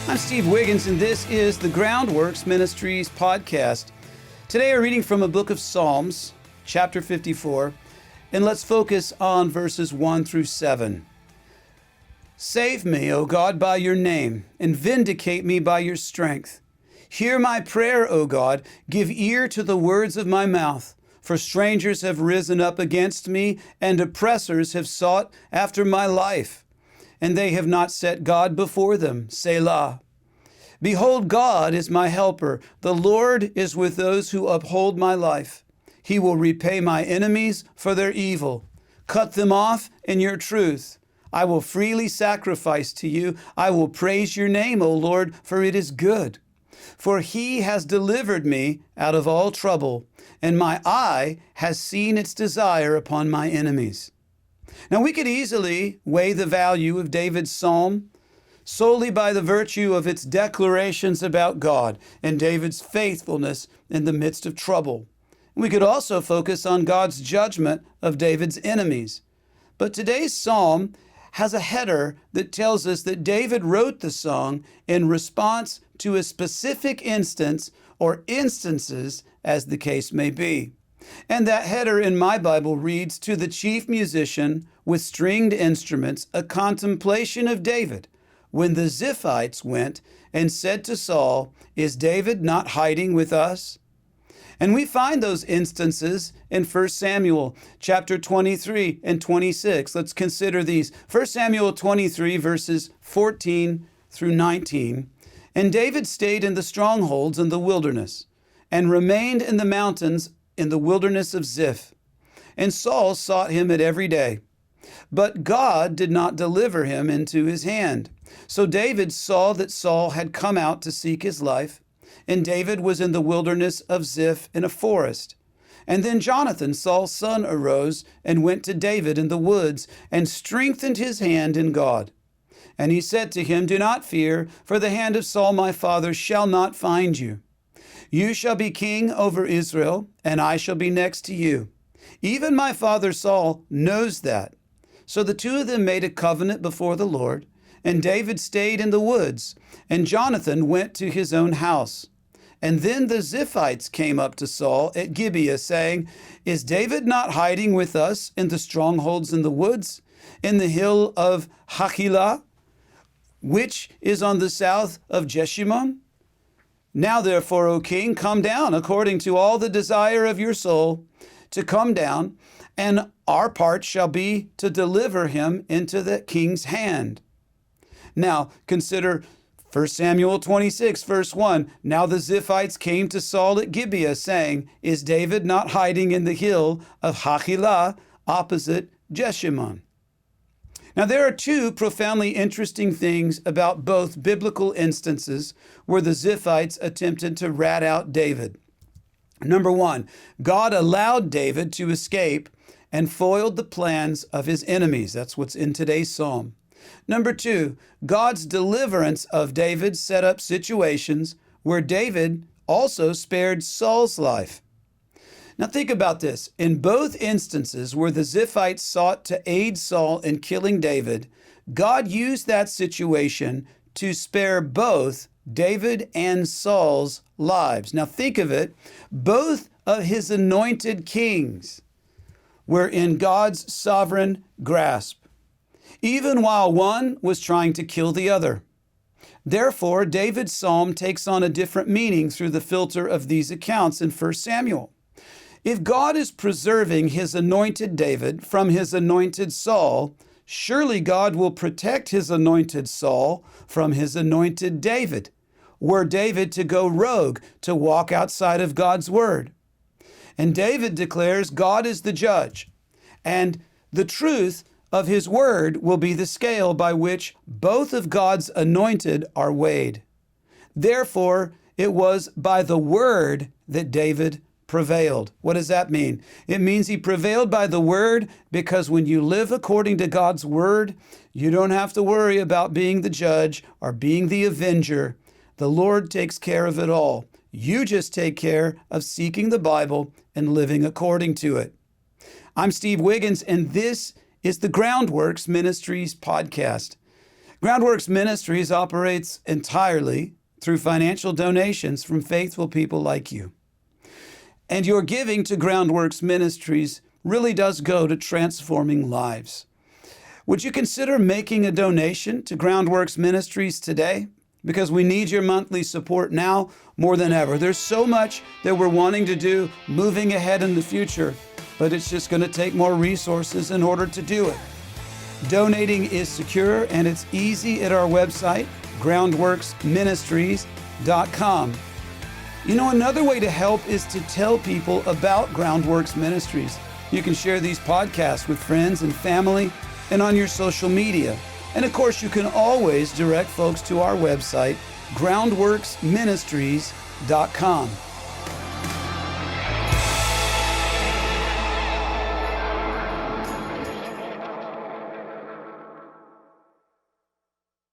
I'm Steve Wiggins, and this is the Groundworks Ministries podcast. Today, we're reading from a book of Psalms, chapter 54, and let's focus on verses 1 through 7. Save me, O God, by your name, and vindicate me by your strength. Hear my prayer, O God, give ear to the words of my mouth. For strangers have risen up against me, and oppressors have sought after my life. And they have not set God before them. Selah. Behold, God is my helper. The Lord is with those who uphold my life. He will repay my enemies for their evil. Cut them off in your truth. I will freely sacrifice to you. I will praise your name, O Lord, for it is good. For he has delivered me out of all trouble, and my eye has seen its desire upon my enemies. Now, we could easily weigh the value of David's psalm solely by the virtue of its declarations about God and David's faithfulness in the midst of trouble. We could also focus on God's judgment of David's enemies. But today's psalm has a header that tells us that David wrote the song in response to a specific instance or instances, as the case may be. And that header in my Bible reads, "To the chief musician with stringed instruments, a contemplation of David, when the Ziphites went and said to Saul, 'Is David not hiding with us?'" And we find those instances in 1 Samuel chapter 23 and 26. Let's consider these. 1 Samuel 23 verses 14 through 19. And David stayed in the strongholds in the wilderness and remained in the mountains in the wilderness of Ziph. And Saul sought him at every day. But God did not deliver him into his hand. So David saw that Saul had come out to seek his life, and David was in the wilderness of Ziph in a forest. And then Jonathan, Saul's son, arose and went to David in the woods and strengthened his hand in God. And he said to him, "Do not fear, for the hand of Saul my father shall not find you. You shall be king over Israel, and I shall be next to you. Even my father Saul knows that." So the two of them made a covenant before the Lord, and David stayed in the woods, and Jonathan went to his own house. And then the Ziphites came up to Saul at Gibeah, saying, "Is David not hiding with us in the strongholds in the woods, in the hill of Hachilah, which is on the south of Jeshimon? Now therefore, O king, come down according to all the desire of your soul, to come down, and our part shall be to deliver him into the king's hand." Now consider 1 Samuel 26, verse 1. Now the Ziphites came to Saul at Gibeah, saying, "Is David not hiding in the hill of Hachilah opposite Jeshimon?" Now, there are two profoundly interesting things about both biblical instances where the Ziphites attempted to rat out David. Number one, God allowed David to escape and foiled the plans of his enemies. That's what's in today's psalm. Number two, God's deliverance of David set up situations where David also spared Saul's life. Now think about this. In both instances where the Ziphites sought to aid Saul in killing David, God used that situation to spare both David and Saul's lives. Now think of it. Both of his anointed kings were in God's sovereign grasp, even while one was trying to kill the other. Therefore, David's psalm takes on a different meaning through the filter of these accounts in 1 Samuel. If God is preserving his anointed David from his anointed Saul, surely God will protect his anointed Saul from his anointed David, were David to go rogue, to walk outside of God's word. And David declares God is the judge, and the truth of his word will be the scale by which both of God's anointed are weighed. Therefore, it was by the word that David prevailed. What does that mean? It means he prevailed by the word, because when you live according to God's word, you don't have to worry about being the judge or being the avenger. The Lord takes care of it all. You just take care of seeking the Bible and living according to it. I'm Steve Wiggins, and this is the Groundworks Ministries podcast. Groundworks Ministries operates entirely through financial donations from faithful people like you. And your giving to Groundworks Ministries really does go to transforming lives. Would you consider making a donation to Groundworks Ministries today? Because we need your monthly support now more than ever. There's so much that we're wanting to do moving ahead in the future, but it's just going to take more resources in order to do it. Donating is secure and it's easy at our website, groundworksministries.com. You know, another way to help is to tell people about Groundworks Ministries. You can share these podcasts with friends and family and on your social media. And of course, you can always direct folks to our website, groundworksministries.com.